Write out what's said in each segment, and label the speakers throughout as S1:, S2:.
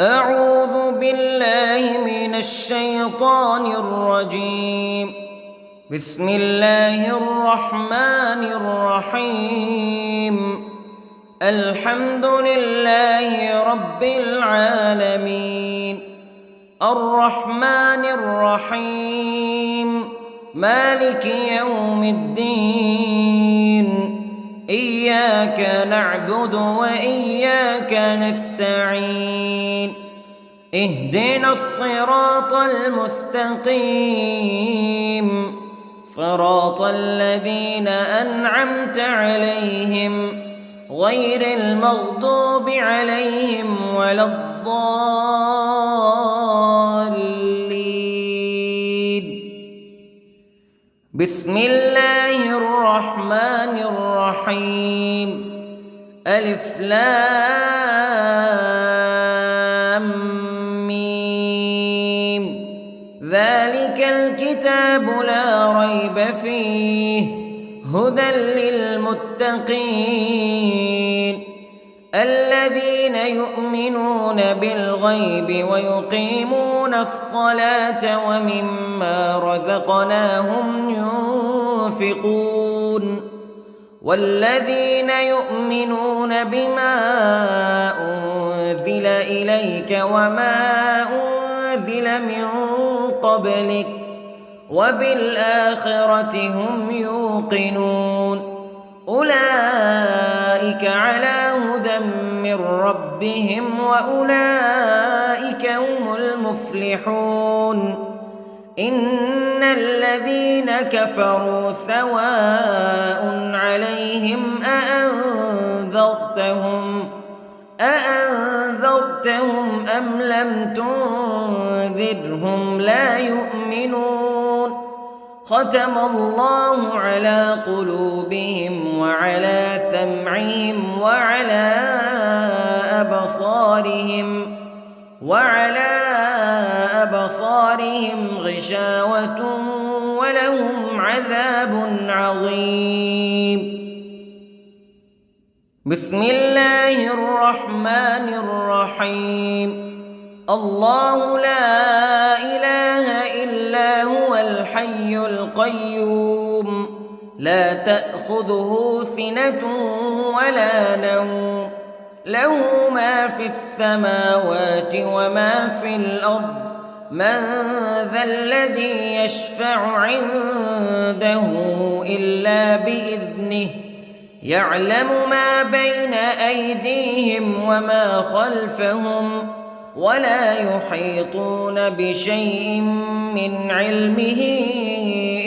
S1: أعوذ بالله من الشيطان الرجيم. بسم الله الرحمن الرحيم. الحمد لله رب العالمين، الرحمن الرحيم، مالك يوم الدين. إياك نعبد وإياك نستعين. اهدنا الصراط المستقيم، صراط الذين أنعمت عليهم غير المغضوب عليهم ولا الضالين. بسم الله الرحمن الرحيم. ألف لام ميم. ذلك الكتاب لا ريب فيه هدى للمتقين الذين يؤمنون بالغيب ويقيمون الصلاة ومما رزقناهم ينفقون والذين يؤمنون بما أنزل إليك وما أنزل من قبلك وبالآخرة هم يوقنون. أولئك على هدى من ربهم وأولئك هم المفلحون. إن الذين كفروا سواء عليهم أأنذرتهم أم لم تنذرهم لا يؤمنون. ختم الله على قلوبهم وعلى سمعهم وعلى أبصارهم غشاوة ولهم عذاب عظيم. بسم الله الرحمن الرحيم. الله لا إله إلا هو الحي القيوم لا تأخذه سنة ولا نوم له ما في السماوات وما في الأرض. من ذا الذي يشفع عنده إلا بإذنه يعلم ما بين أيديهم وما خلفهم ولا يحيطون بشيء من علمه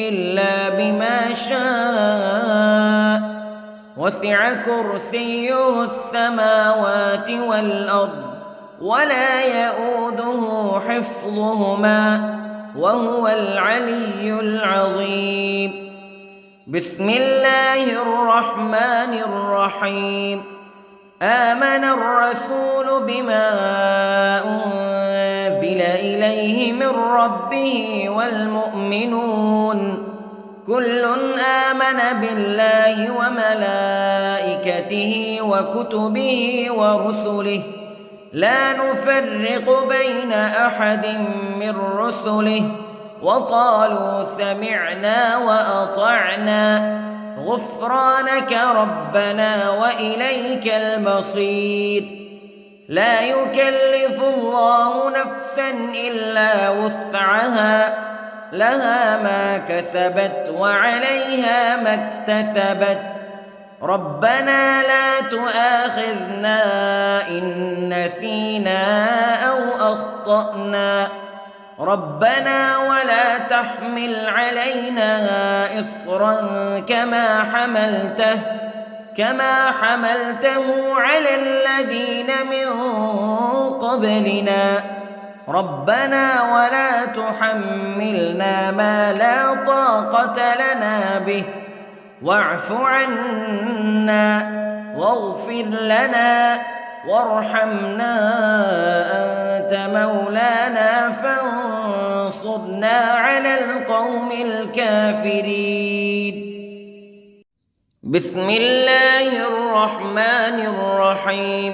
S1: إلا بما شاء. وسع كرسيه السماوات والأرض ولا يؤوده حفظهما وهو العلي العظيم. بسم الله الرحمن الرحيم. آمن الرسول بما أنزل إليه من ربه والمؤمنون كل آمن بالله وملائكته وكتبه ورسله لا نفرق بين أحد من رسله وقالوا سمعنا وأطعنا غفرانك ربنا وإليك المصير. لا يكلف الله نفسا إلا وسعها لها ما كسبت وعليها ما اكتسبت. ربنا لا تؤاخذنا إن نسينا أو أخطأنا ربنا ولا تحمل علينا إصرا كما حملته على الذين من قبلنا ربنا ولا تحملنا ما لا طاقة لنا به واعف عنا واغفر لنا وارحمنا أنت مولانا فانصرنا على القوم الكافرين. بسم الله الرحمن الرحيم.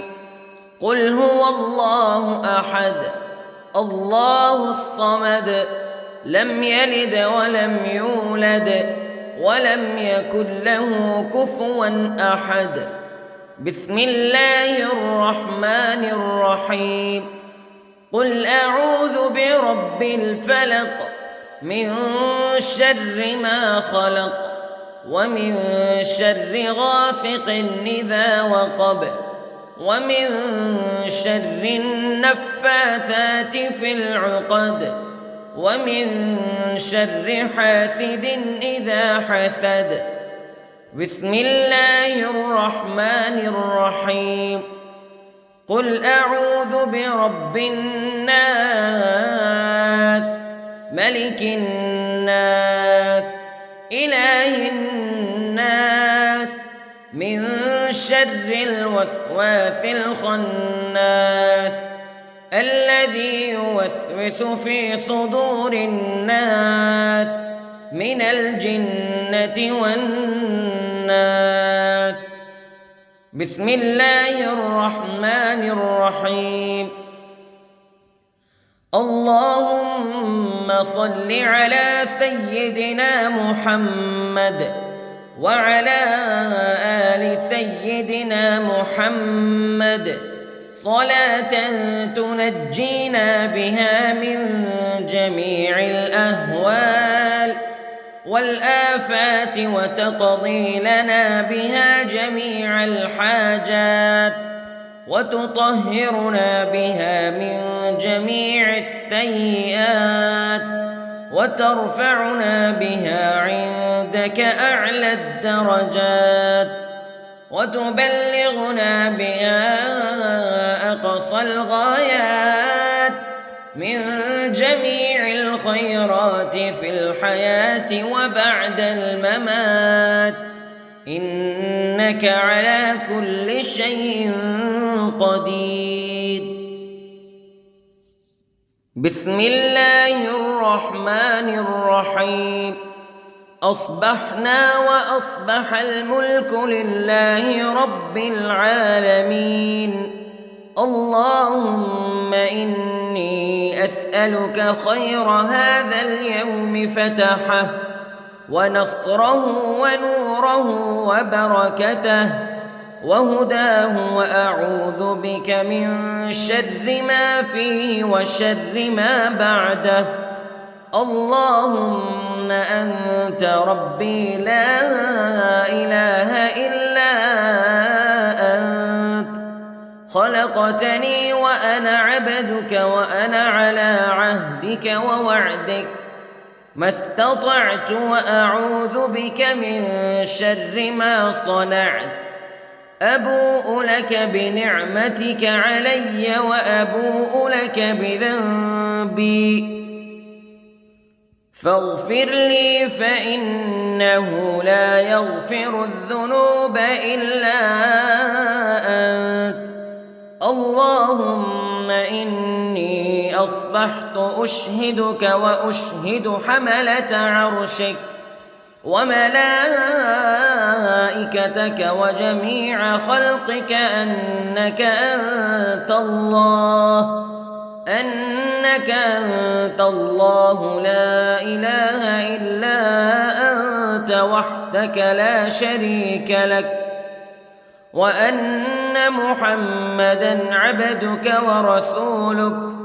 S1: قل هو الله أحد الله الصمد لم يلد ولم يولد ولم يكن له كفوا أحد. بسم الله الرحمن الرحيم. قل أعوذ برب الفلق من شر ما خلق ومن شر غاسق إذا وقب ومن شر النفاثات في العقد ومن شر حاسد إذا حسد. بسم الله الرحمن الرحيم. قل أعوذ برب الناس ملك الناس إله الناس من شر الوسواس الخناس الذي يوسوس في صدور الناس من الجنة والناس. بسم الله الرحمن الرحيم. اللهم صل على سيدنا محمد وعلى آل سيدنا محمد صلاة تنجينا بها من جميع الأهوال والآفات وتقضي لنا بها جميع الحاجات وتطهرنا بها من جميع السيئات وترفعنا بها عندك أعلى الدرجات وتبلغنا بها أقصى الغايات من جميع الخيرات في الحياة وبعد الممات إنك على كل شيء قدير. بسم الله الرحمن الرحيم. أصبحنا وأصبح الملك لله رب العالمين. اللهم إني أسألك خير هذا اليوم فتحه ونصره ونوره وبركته وهداه وأعوذ بك من شر ما فيه وشر ما بعده. اللهم أنت ربي لا إله إلا أنت خلقتني وأنا عبدك وأنا على عهدك ووعدك ما استطعت وأعوذ بك من شر ما صنعت. أبوء لك بنعمتك علي وأبوء لك بذنبي فاغفر لي فإنه لا يغفر الذنوب إلا أنت. اللهم إني أصبحت أشهدك وأشهد حملة عرشك وملائكتك وجميع خلقك أنك أنت الله لا إله إلا أنت وحدك لا شريك لك وأن محمدًا عبدك ورسولك.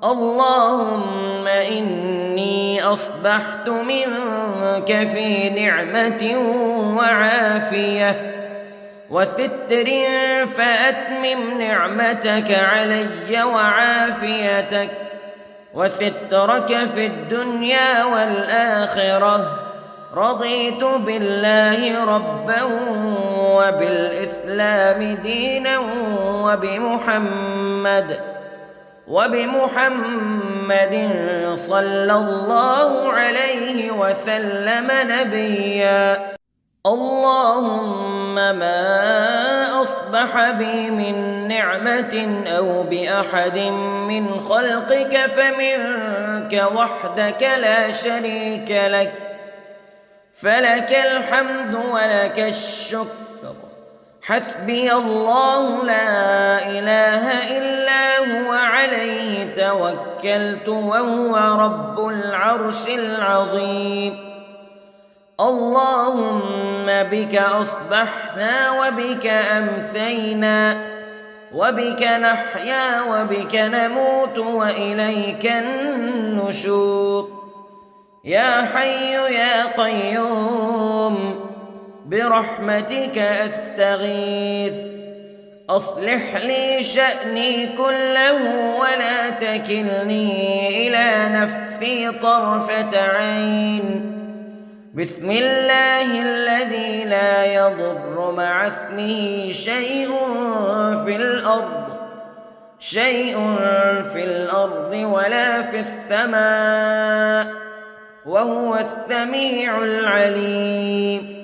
S1: اللهم إني أصبحت منك في نعمة وعافية وستر فأتمم نعمتك علي وعافيتك وسترك في الدنيا والآخرة. رضيت بالله ربا وبالإسلام دينا وبمحمد صلى الله عليه وسلم نبيا. اللهم ما أصبح بي من نعمة أو بأحد من خلقك فمنك وحدك لا شريك لك فلك الحمد ولك الشكر حسبي الله لا إله إلا هو عليه توكلت وهو رب العرش العظيم. اللهم بك أصبحنا وبك أمسينا وبك نحيا وبك نموت وإليك النشور. يا حي يا قيوم برحمتك أستغيث، أصلح لي شأني كله ولا تكلني إلى نفسي طرفة عين. بسم الله الذي لا يضر مع اسمه شيء في الأرض ولا في السماء وهو السميع العليم.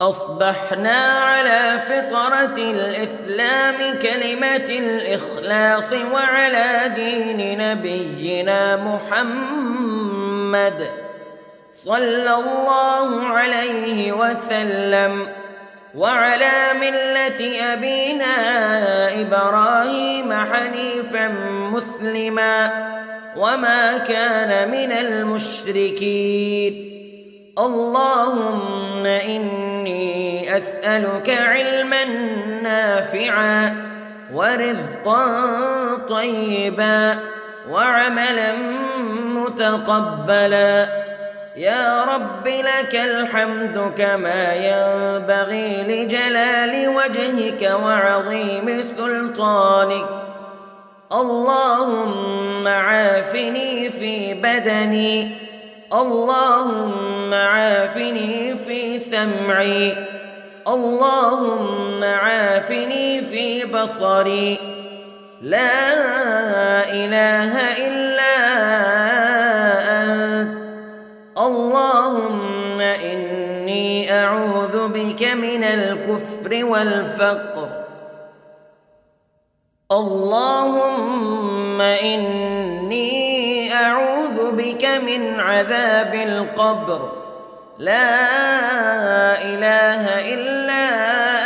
S1: أصبحنا على فطرة الإسلام كلمة الإخلاص وعلى دين نبينا محمد صلى الله عليه وسلم وعلى ملة أبينا إبراهيم حنيفا مسلما وما كان من المشركين. اللهم إني أسألك علما نافعا ورزقا طيبا وعملا متقبلا. يا رب لك الحمد كما ينبغي لجلال وجهك وعظيم سلطانك. اللهم عافني في بدني، اللهم عافني في سمعي، اللهم عافني في بصري. لا إله إلا أنت. اللهم إني أعوذ بك من الكفر والفقر. اللهم إني أعوذ بك من عذاب القبر. لا إله إلا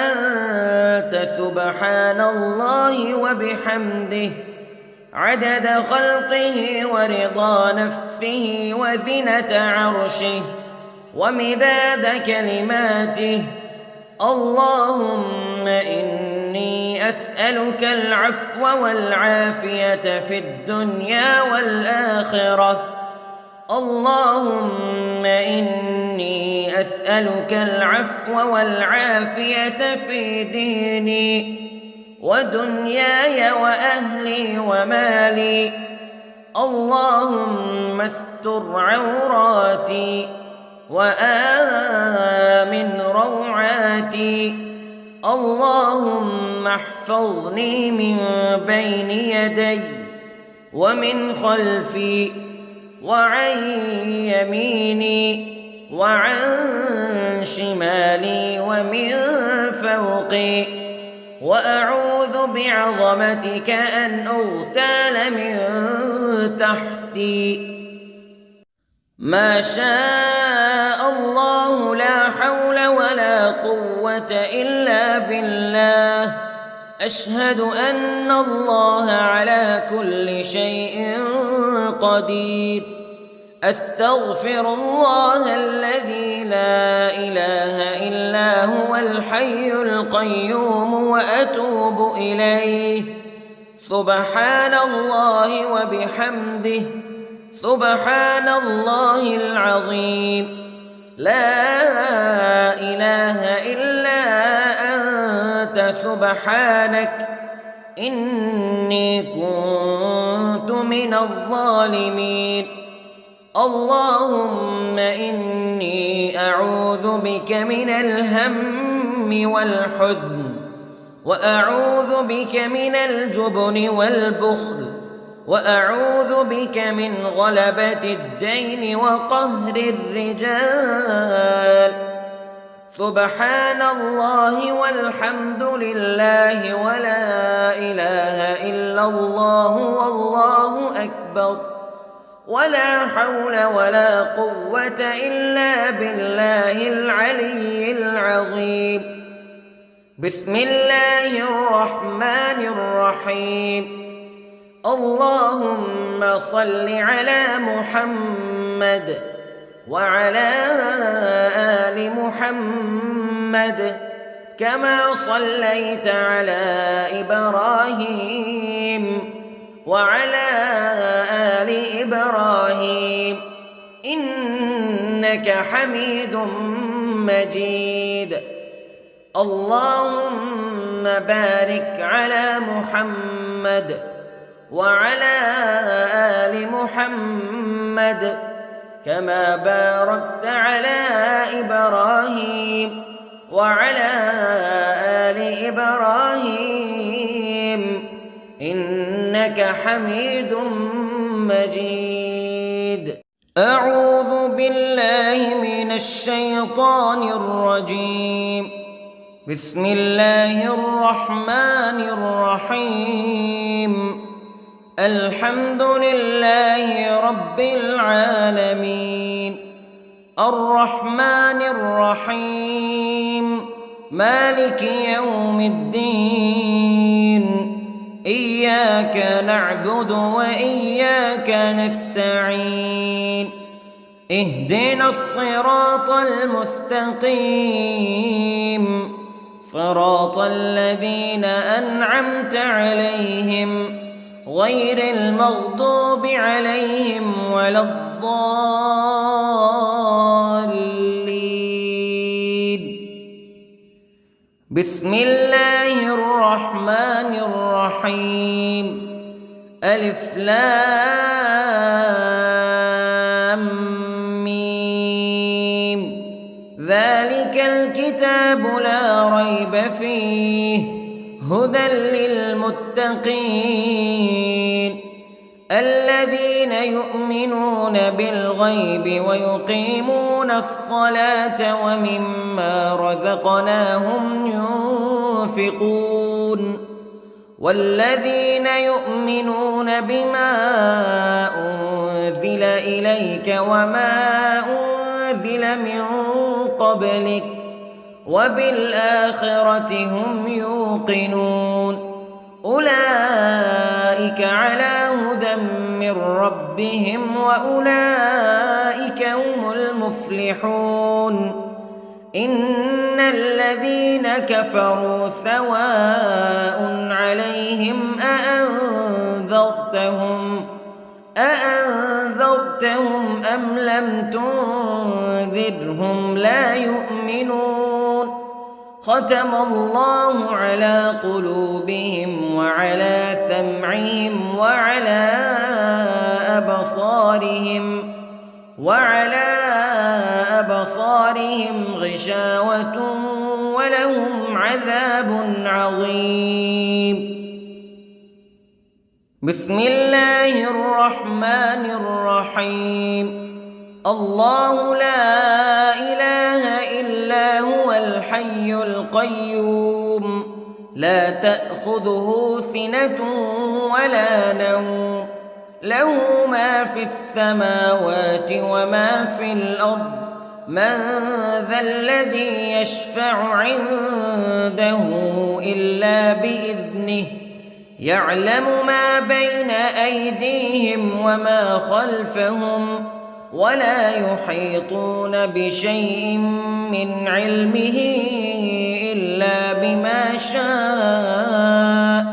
S1: أنت سبحان الله وبحمده عدد خلقه ورضا نفسه وزنة عرشه ومداد كلماته. اللهم إني أسألك العفو والعافية في الدنيا والآخرة. اللهم إني أسألك العفو والعافية في ديني ودنياي وأهلي ومالي. اللهم استر عوراتي وآمن روعاتي. اللهم احفظني من بين يدي ومن خلفي وعن يميني وعن شمالي ومن فوقي، وأعوذ بعظمتك أن أغتال من تحتي. ما شاء الله لا حول ولا قوة إلا بالله. أشهد أن الله على كل شيء قدير. أستغفر الله الذي لا إله إلا هو الحي القيوم وأتوب إليه. سبحان الله وبحمده سبحان الله العظيم. لا إله إلا أنت سبحانك إني كنت من الظالمين. اللهم إني أعوذ بك من الهم والحزن، وأعوذ بك من الجبن والبخل، وأعوذ بك من غلبة الدين وقهر الرجال. سبحان الله والحمد لله ولا إله إلا الله والله أكبر. ولا حول ولا قوة إلا بالله العلي العظيم. بسم الله الرحمن الرحيم. اللهم صل على محمد وعلى آل محمد كما صليت على إبراهيم وعلى آل إبراهيم إنك حميد مجيد. اللهم بارك على محمد وعلى آل محمد كما باركت على إبراهيم وعلى آل إبراهيم إنك حميد مجيد. أعوذ بالله من الشيطان الرجيم. بسم الله الرحمن الرحيم. الحمد لله رب العالمين الرحمن الرحيم مالك يوم الدين إياك نعبد وإياك نستعين اهدنا الصراط المستقيم صراط الذين أنعمت عليهم غير المغضوب عليهم ولا الضالين. بسم الله الرحمن الرحيم. ألف لام ميم. ذلك الكتاب لا ريب فيه هدى للمتقين الذين يؤمنون بالغيب ويقيمون الصلاة ومما رزقناهم ينفقون والذين يؤمنون بما أنزل إليك وما أنزل من قبلك وبالآخرة هم يوقنون أولئك على هدى من ربهم وأولئك هم المفلحون. إن الذين كفروا سواء عليهم أأنذرتهم أم لم تنذرهم لا يؤمنون. ختم الله على قلوبهم وعلى سمعهم وعلى أبصارهم غشاوة ولهم عذاب عظيم. بسم الله الرحمن الرحيم. الله لا إله إلا هو الحي القيوم لا تأخذه سنة ولا نوم له ما في السماوات وما في الأرض من ذا الذي يشفع عنده إلا بإذنه يعلم ما بين أيديهم وما خلفهم ولا يحيطون بشيء من علمه إلا بما شاء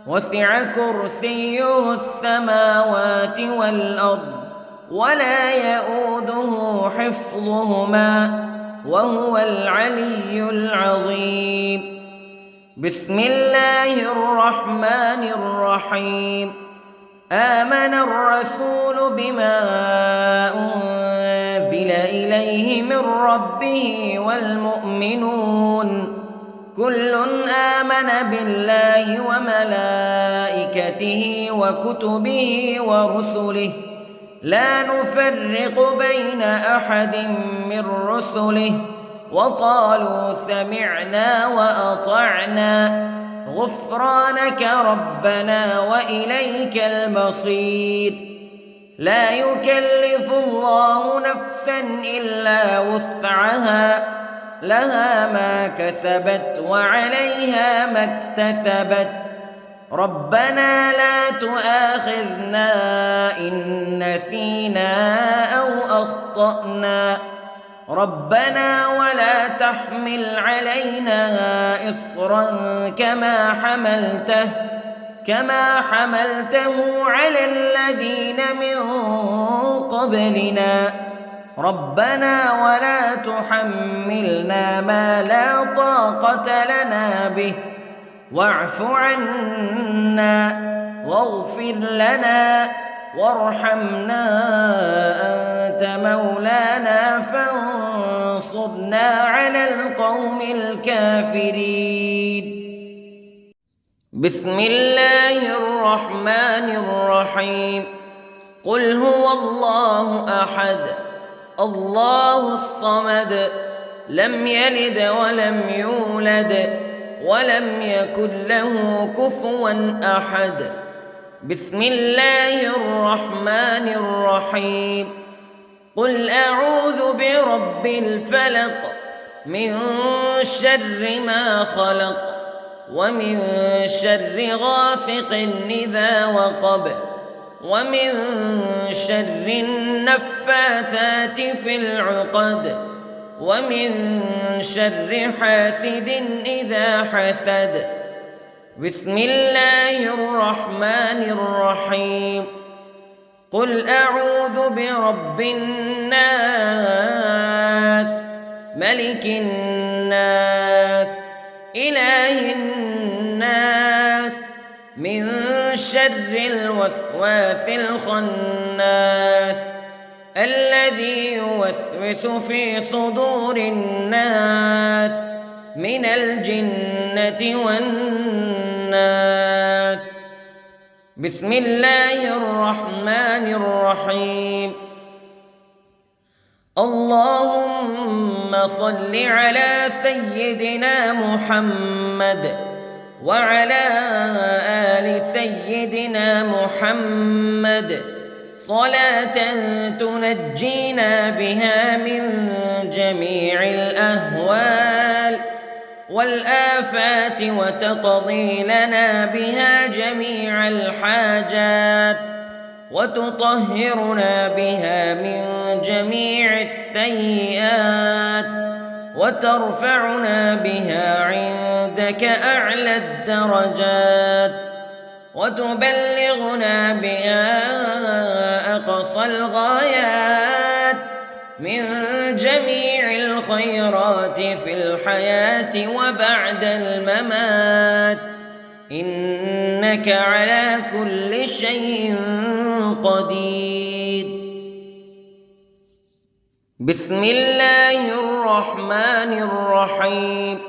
S1: وسع كرسيه السماوات والأرض ولا يؤوده حفظهما وهو العلي العظيم. بسم الله الرحمن الرحيم. آمن الرسول بما أنزل إليه من ربه والمؤمنون كل آمن بالله وملائكته وكتبه ورسله لا نفرق بين أحد من رسله وقالوا سمعنا وأطعنا غفرانك ربنا وإليك المصير. لا يكلف الله نفسا إلا وسعها لها ما كسبت وعليها ما اكتسبت ربنا لا تؤاخذنا إن نسينا أو أخطأنا ربنا ولا تحمل علينا إصرا كما حملته على الذين من قبلنا ربنا ولا تحملنا ما لا طاقة لنا به واعف عنا واغفر لنا وارحمنا أنت مولانا فانصرنا على القوم الكافرين. بسم الله الرحمن الرحيم. قل هو الله أحد الله الصمد لم يلد ولم يولد ولم يكن له كفوا أحد. بسم الله الرحمن الرحيم. قل أعوذ برب الفلق من شر ما خلق ومن شر غاسق إذا وقب ومن شر النفاثات في العقد ومن شر حاسد إذا حسد. بسم الله الرحمن الرحيم. قل أعوذ برب الناس ملك الناس إله الناس من شر الوسواس الخناس الذي يوسوس في صدور الناس من الجنة والناس. بسم الله الرحمن الرحيم. اللهم صل على سيدنا محمد وعلى آل سيدنا محمد صلاة تنجينا بها من جميع الأهوال والآفات وتقضي لنا بها جميع الحاجات وتطهرنا بها من جميع السيئات وترفعنا بها عندك أعلى الدرجات وتبلغنا بها أقصى الغايات من جميع الخيرات في الحياة وبعد الممات إنك على كل شيء قدير. بسم الله الرحمن الرحيم.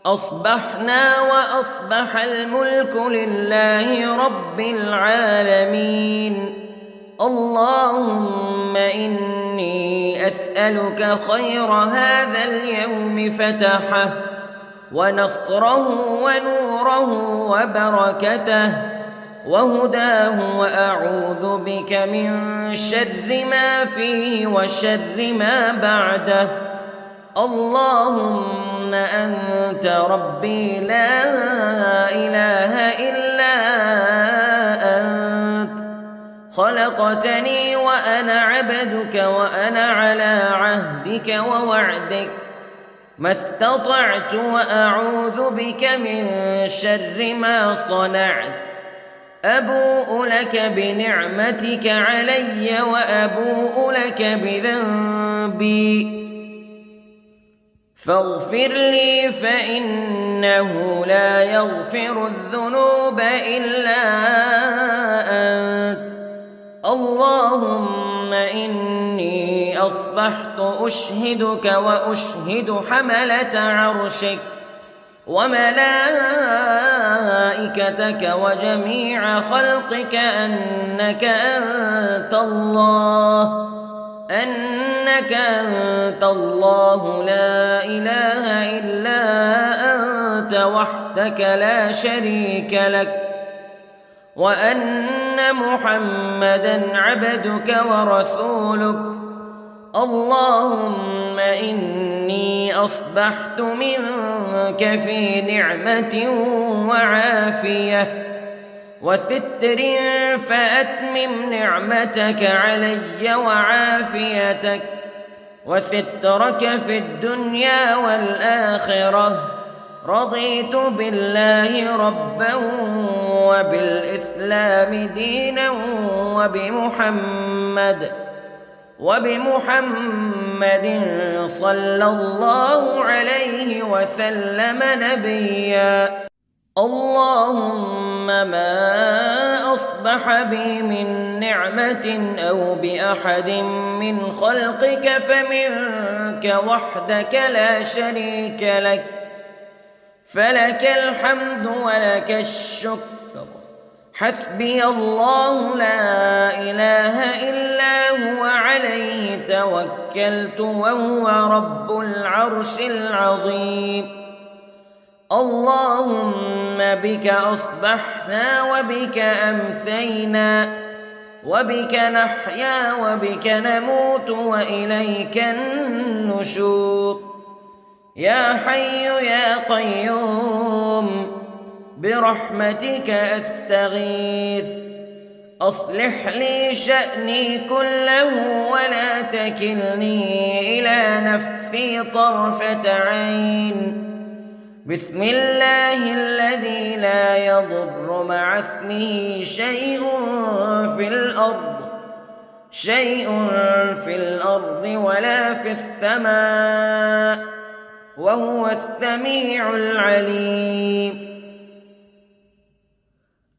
S1: أصبحنا وأصبح الملك لله رب العالمين. اللهم إني أسألك خير هذا اليوم فتحه ونصره ونوره وبركته وهداه وأعوذ بك من شر ما فيه وشر ما بعده. اللهم أنت ربي لا إله إلا أنت خلقتني وأنا عبدك وأنا على عهدك ووعدك ما استطعت وأعوذ بك من شر ما صنعت. أبوء لك بنعمتك علي وأبوء لك بذنبي فاغفر لي فإنه لا يغفر الذنوب إلا أنت. اللهم إني أصبحت أشهدك وأشهد حملة عرشك وملائكتك وجميع خلقك أنك أنت الله لا إله إلا أنت وحدك لا شريك لك وأن أن محمدًا عبدك ورسولك. اللهم إني أصبحت منك في نعمة وعافية وستر، فأتمم نعمتك علي وعافيتك وسترك في الدنيا والآخرة. رضيت بالله ربًا وبالإسلام دينًا وبمحمد صلى الله عليه وسلم نبيًا. اللهم ما أصبح بي من نعمة أو بأحد من خلقك فمنك وحدك لا شريك لك، فلك الحمد ولك الشكر. حسبي الله لا إله إلا هو عليه توكلت وهو رب العرش العظيم. اللهم بك أصبحنا وبك أمسينا وبك نحيا وبك نموت وإليك النشور. يا حي يا قيوم برحمتك أستغيث، أصلح لي شأني كله ولا تكلني إلى نفسي طرفة عين. بسم الله الذي لا يضر مع اسمه شيء في الأرض ولا في السماء، وهو السميع العليم.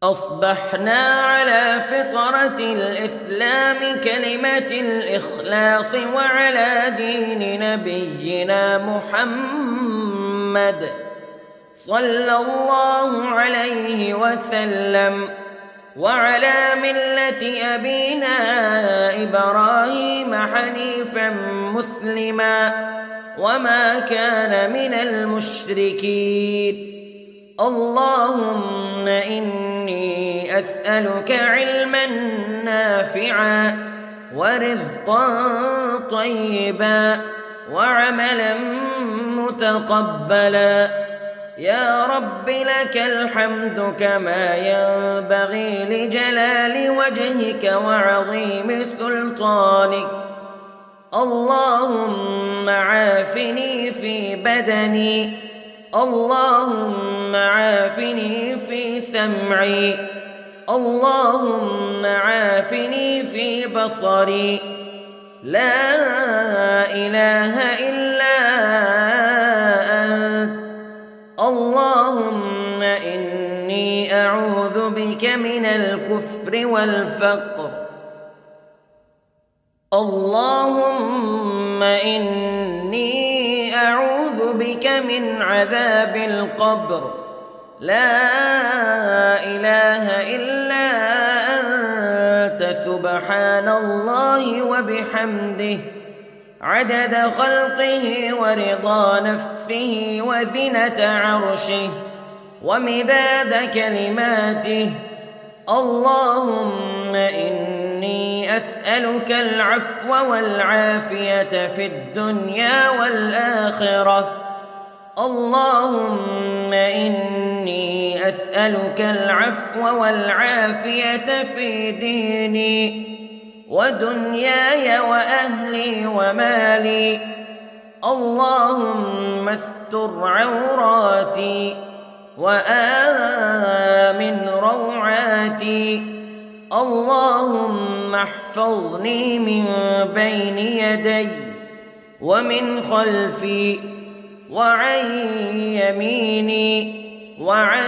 S1: أصبحنا على فطرة الإسلام كلمة الإخلاص وعلى دين نبينا محمد صلى الله عليه وسلم، وعلى ملة أبينا إبراهيم حنيفا مسلما وما كان من المشركين. اللهم إني أسألك علما نافعا ورزقا طيبا وعملا متقبلا. يا رب لك الحمد كما ينبغي لجلال وجهك وعظيم سلطانك. اللهم عافني في بدني، اللهم عافني في سمعي، اللهم عافني في بصري. لا إله إلا أنت. اللهم إني أعوذ بك من الكفر والفقر. اللهم إني أعوذ بك من عذاب القبر. لا إله إلا أنت سبحان الله وبحمده عدد خلقه ورضا نفسه وزنة عرشه ومداد كلماته. اللهم إني أسألك العفو والعافية في الدنيا والآخرة. اللهم إني أسألك العفو والعافية في ديني ودنياي وأهلي ومالي. اللهم استر عوراتي وآمن روعاتي. اللهم احفظني من بين يدي ومن خلفي وعن يميني وعن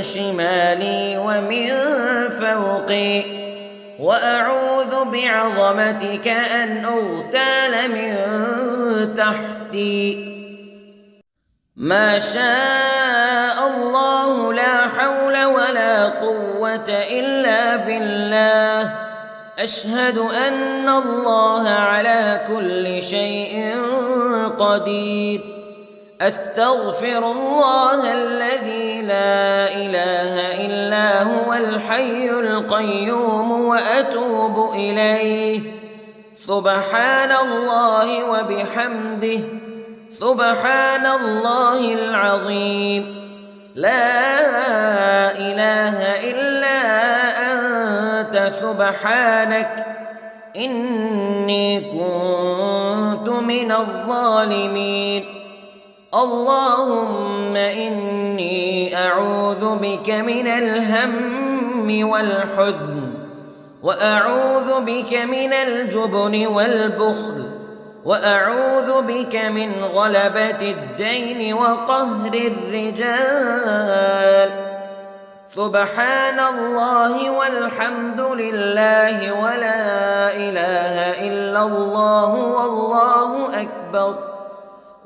S1: شمالي ومن فوقي، وأعوذ بعظمتك أن أغتال من تحتي. ما شاء الله لا حول ولا قوة إلا بالله. أشهد أن الله على كل شيء قدير. أستغفر الله الذي لا إله إلا هو الحي القيوم وأتوب إليه. سبحان الله وبحمده، سبحان الله العظيم. لا إله إلا أنت سبحانك إني كنت من الظالمين. اللهم إني أعوذ بك من الهم والحزن، وأعوذ بك من الجبن والبخل، وأعوذ بك من غلبة الدين وقهر الرجال. سبحان الله والحمد لله ولا إله إلا الله والله أكبر،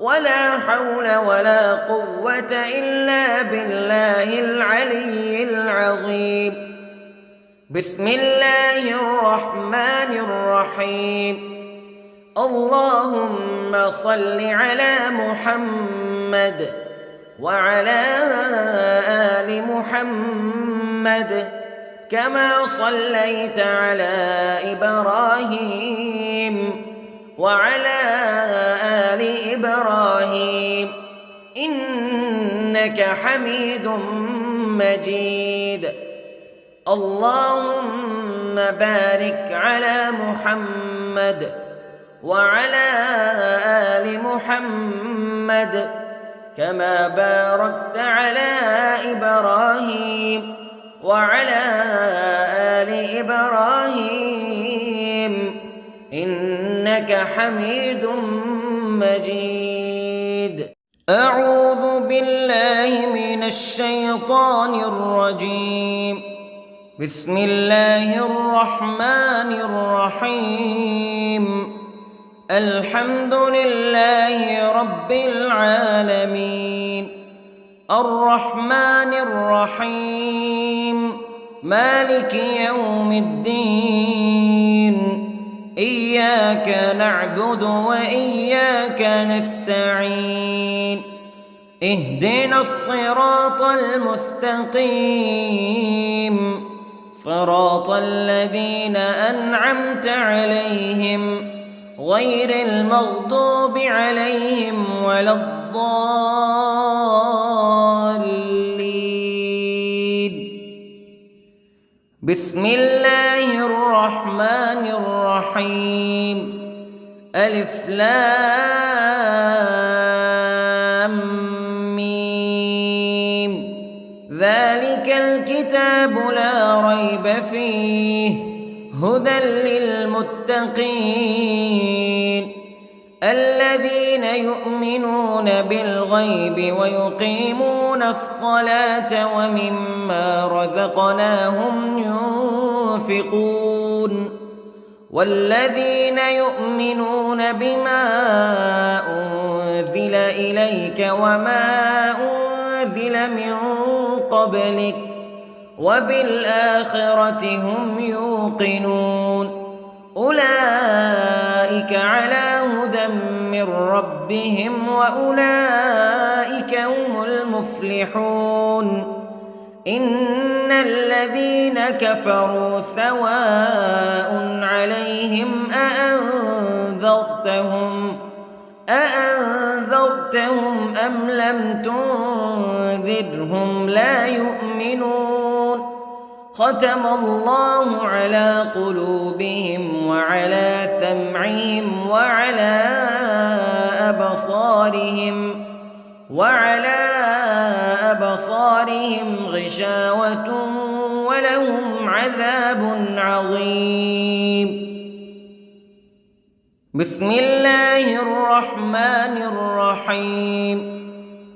S1: ولا حول ولا قوة إلا بالله العلي العظيم. بسم الله الرحمن الرحيم. اللهم صل على محمد وعلى آل محمد كما صليت على إبراهيم وعلى آل إبراهيم إنك حميد مجيد. اللهم بارك على محمد وعلى آل محمد كما باركت على إبراهيم وعلى آل إبراهيم إنك حميد مجيد. أعوذ بالله من الشيطان الرجيم. بسم الله الرحمن الرحيم. الحمد لله رب العالمين، الرحمن الرحيم، مالك يوم الدين. إياك نعبد وإياك نستعين. اهدنا الصراط المستقيم، صراط الذين أنعمت عليهم غير المغضوب عليهم ولا الضالين. بسم الله الرحمن الرحيم. ألف لام ميم. ذلك الكتاب لا ريب فيه هدى للمتقين الذين يؤمنون بالغيب ويقيمون الصلاة ومما رزقناهم ينفقون والذين يؤمنون بما أنزل إليك وما أنزل من قبلك وبالآخرة هم يوقنون أولئك على هدى من ربهم وأولئك هم المفلحون. إن الذين كفروا سواء عليهم أأنذرتهم أم لم تنذرهم لا يؤمنون. ختم الله على قلوبهم وعلى سمعهم وعلى أبصارهم غشاوة ولهم عذاب عظيم. بسم الله الرحمن الرحيم.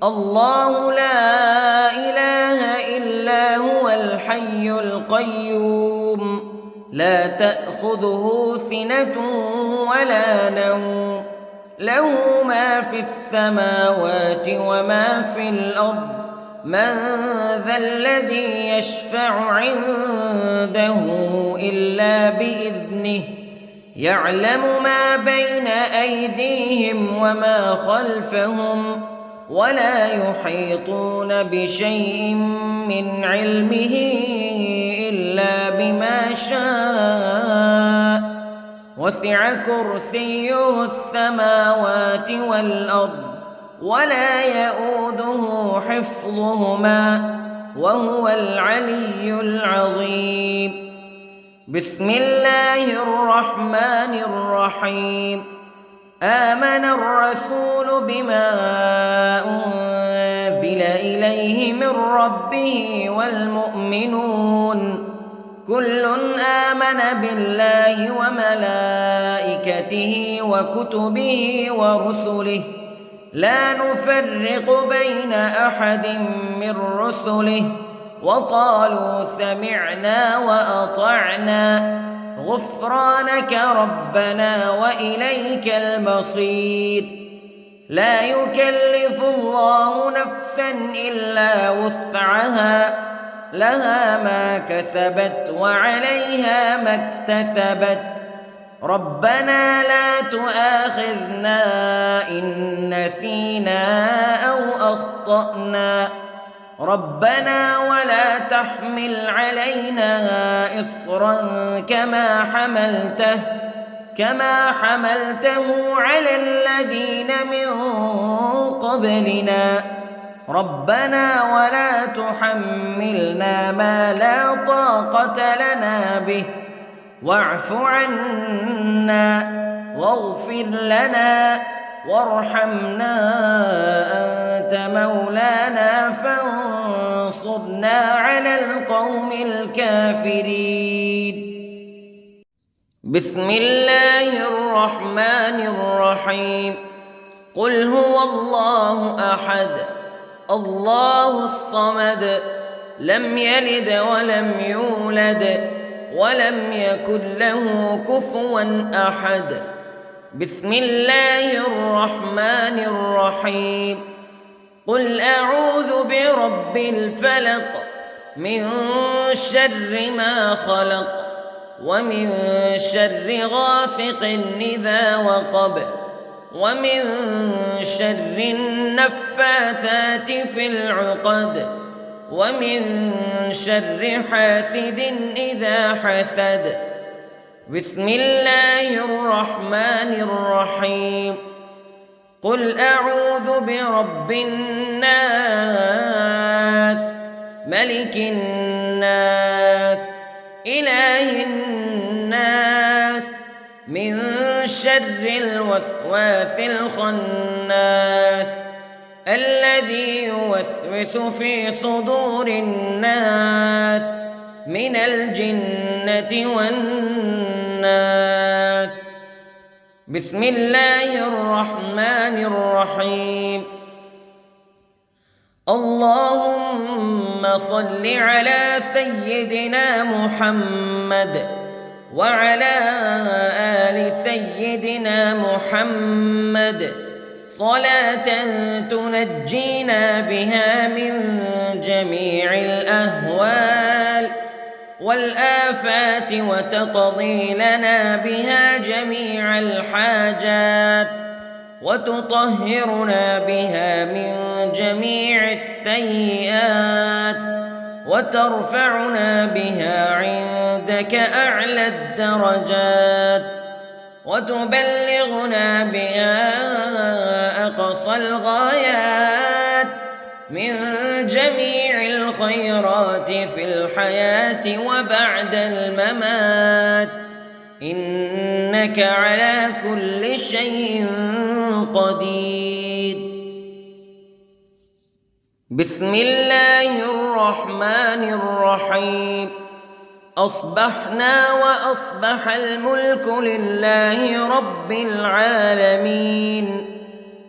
S1: الله لا إله إلا هو الحي القيوم لا تأخذه سنة ولا نوم له ما في السماوات وما في الأرض من ذا الذي يشفع عنده إلا بإذنه يعلم ما بين أيديهم وما خلفهم ولا يحيطون بشيء من علمه إلا بما شاء وسع كرسيه السماوات والأرض ولا يؤوده حفظهما وهو العلي العظيم. بسم الله الرحمن الرحيم. آمن الرسول بما أنزل إليه من ربه والمؤمنون كل آمن بالله وملائكته وكتبه ورسله لا نفرق بين أحد من رسله وقالوا سمعنا وأطعنا غفرانك ربنا وإليك المصير. لا يكلف الله نفسا إلا وسعها لها ما كسبت وعليها ما اكتسبت ربنا لا تؤاخذنا إن نسينا أو أخطأنا ربنا ولا تحمل علينا إصرا كما حملته على الذين من قبلنا ربنا ولا تحملنا ما لا طاقة لنا به واعف عنا واغفر لنا وارحمنا أنت مولانا فانصرنا على القوم الكافرين. بسم الله الرحمن الرحيم. قل هو الله أحد الله الصمد لم يلد ولم يولد ولم يكن له كفوا أحد. بسم الله الرحمن الرحيم. قل أعوذ برب الفلق من شر ما خلق ومن شر غاسق إذا وقب ومن شر النفاثات في العقد ومن شر حاسد إذا حسد. بسم الله الرحمن الرحيم. قل أعوذ برب الناس ملك الناس إله الناس من شر الوسواس الخناس الذي يوسوس في صدور الناس من الجنة والناس. بسم الله الرحمن الرحيم. اللهم صل على سيدنا محمد وعلى آل سيدنا محمد صلاة تنجينا بها من جميع الأهوال والآفات وتقضي لنا بها جميع الحاجات وتطهرنا بها من جميع السيئات وترفعنا بها عندك أعلى الدرجات وتبلغنا بها أقصى الغايات من جميع الخيرات في الحياة وبعد الممات إنك على كل شيء قدير. بسم الله الرحمن الرحيم. أصبحنا وأصبح الملك لله رب العالمين.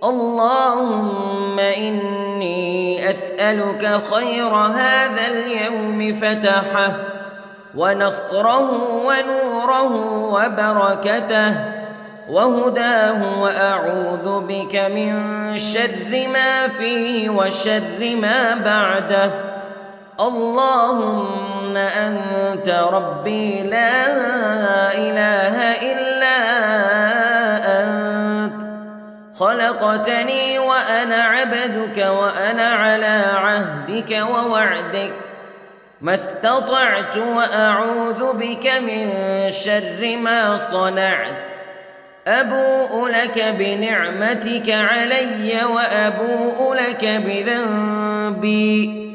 S1: اللهم إني أسألك خير هذا اليوم فتحه ونصره ونوره وبركته وهداه وأعوذ بك من شر ما فيه وشر ما بعده. اللهم أنت ربي لا إله إلا أنت خلقتني وأنا عبدك وأنا على عهدك ووعدك ما استطعت وأعوذ بك من شر ما صنعت أبوء لك بنعمتك علي وأبوء لك بذنبي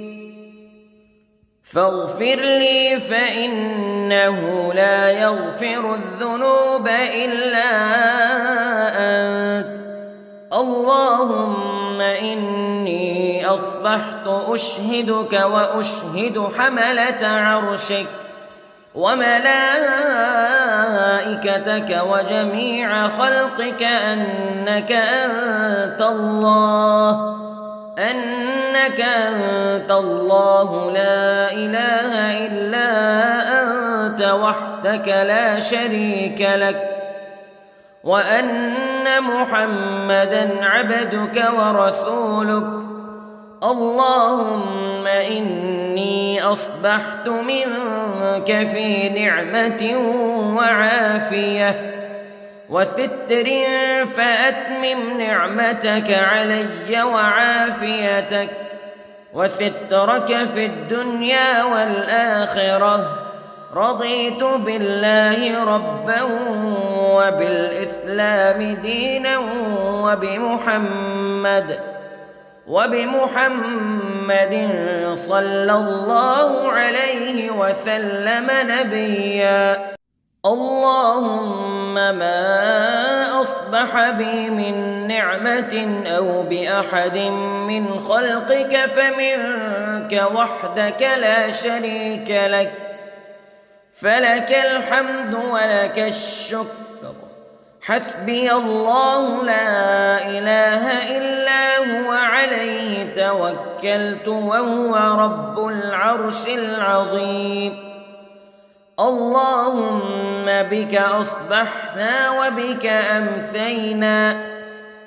S1: فاغفر لي فإنه لا يغفر الذنوب إلا أنت اللهم إني أصبحت أشهدك وأشهد حملة عرشك وملائكتك وجميع خلقك أنك أنت الله لا إله إلا أنت وحدك لا شريك لك وأن محمدًا عبدك ورسولك اللهم إني أصبحت منك في نعمة وعافية وستر فأتمم نعمتك علي وعافيتك وسترك في الدنيا والآخرة رضيت بالله ربا وبالإسلام دينا وبمحمد صلى الله عليه وسلم نبيا اللهم ما أصبح بي من نعمة أو بأحد من خلقك فمنك وحدك لا شريك لك فلك الحمد ولك الشكر حسبي الله لا إله إلا هو عليه توكلت وهو رب العرش العظيم اللهم بك أصبحنا وبك أمسينا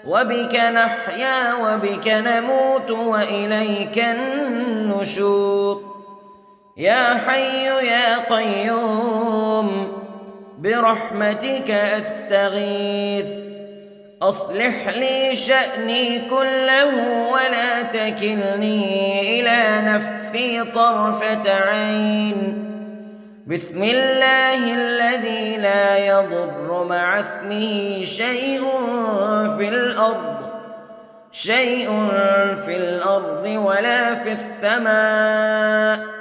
S1: وبك نحيا وبك نموت وإليك النشور يا حي يا قيوم برحمتك أستغيث أصلح لي شأني كله ولا تكلني إلى نفسي طرفة عين بسم الله الذي لا يضر مع اسمه شيء في الأرض ولا في السماء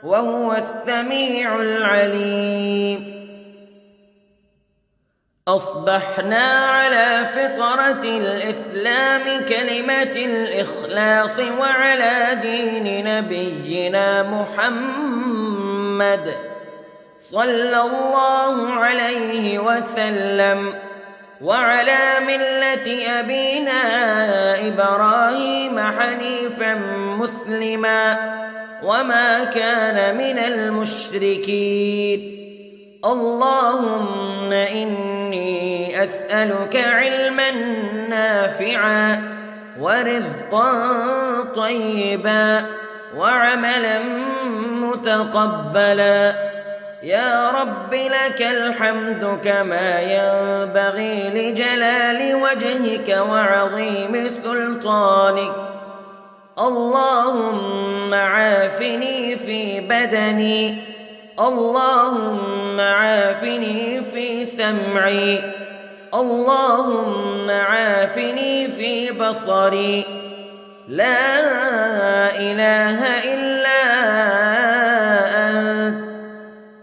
S1: وهو السميع العليم أصبحنا على فطرة الإسلام كلمة الإخلاص وعلى دين نبينا محمد صلى الله عليه وسلم وعلى ملة أبينا إبراهيم حنيفا مسلما وما كان من المشركين اللهم إني أسألك علما نافعا ورزقا طيبا وعملا متقبلا يا رب لك الحمد كما ينبغي لجلال وجهك وعظيم سلطانك اللهم عافني في بدني اللهم عافني في سمعي اللهم عافني في بصري لا إله إلا أنت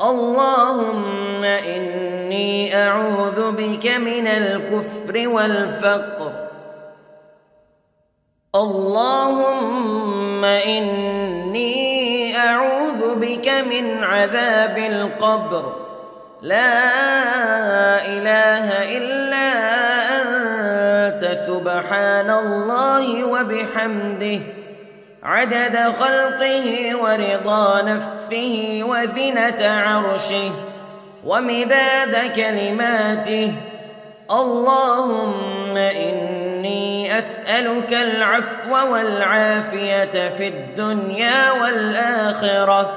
S1: اللهم إني أعوذ بك من الكفر والفقر اللهم إني أعوذ بك من عذاب القبر لا إله إلا أنت سبحان الله وبحمده عدد خلقه ورضا نفسه وزنة عرشه ومداد كلماته اللهم إني أسألك العفو والعافية في الدنيا والآخرة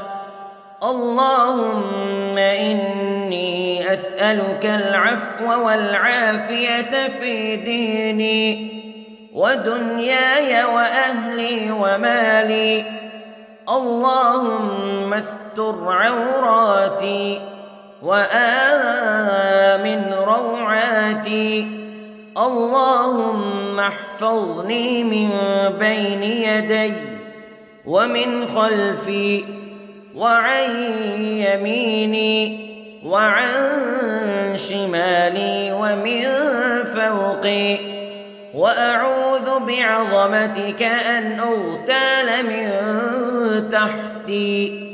S1: اللهم إني أسألك العفو والعافية في ديني ودنياي وأهلي ومالي. اللهم استر عوراتي وآمن روعاتي. اللهم احفظني من بين يدي ومن خلفي وعن يميني وعن شمالي ومن فوقي، وأعوذ بعظمتك أن أغتال من تحتي.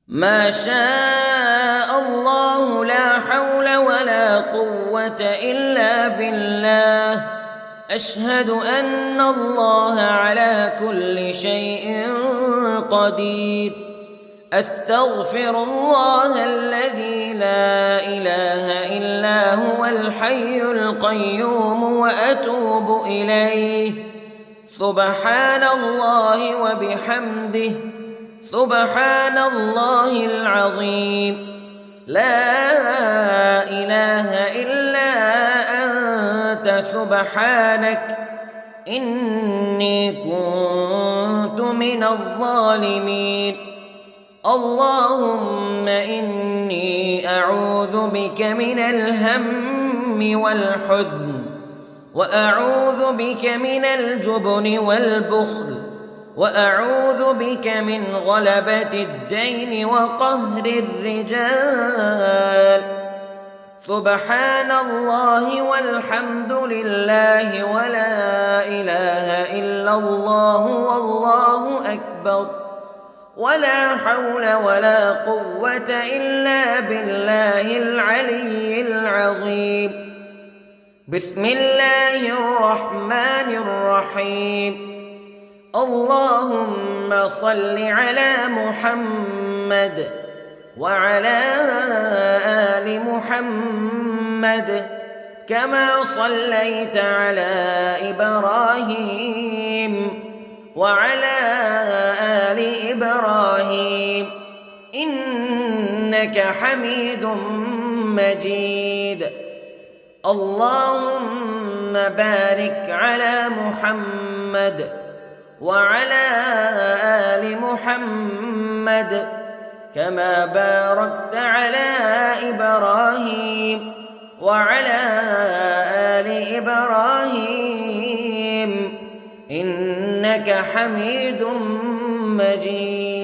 S1: ما شاء الله لا حول ولا قوة إلا بالله. أشهد أن الله على كل شيء قدير. أستغفر الله الذي لا إله إلا هو الحي القيوم وأتوب إليه. سبحان الله وبحمده، سبحان الله العظيم. لا إله إلا أنت سبحانك إني كنت من الظالمين. اللهم إني أعوذ بك من الهم والحزن، وأعوذ بك من الجبن والبخل، وأعوذ بك من غلبة الدين وقهر الرجال. سبحان الله والحمد لله ولا إله إلا الله والله أكبر، ولا حول ولا قوة إلا بالله العلي العظيم. بسم الله الرحمن الرحيم. اللهم صل على محمد وعلى آل محمد كما صليت على إبراهيم وعلى آل إبراهيم إنك حميد مجيد. اللهم بارك على محمد وعلى آل محمد كما باركت على إبراهيم وعلى آل إبراهيم إنك حميد مجيد.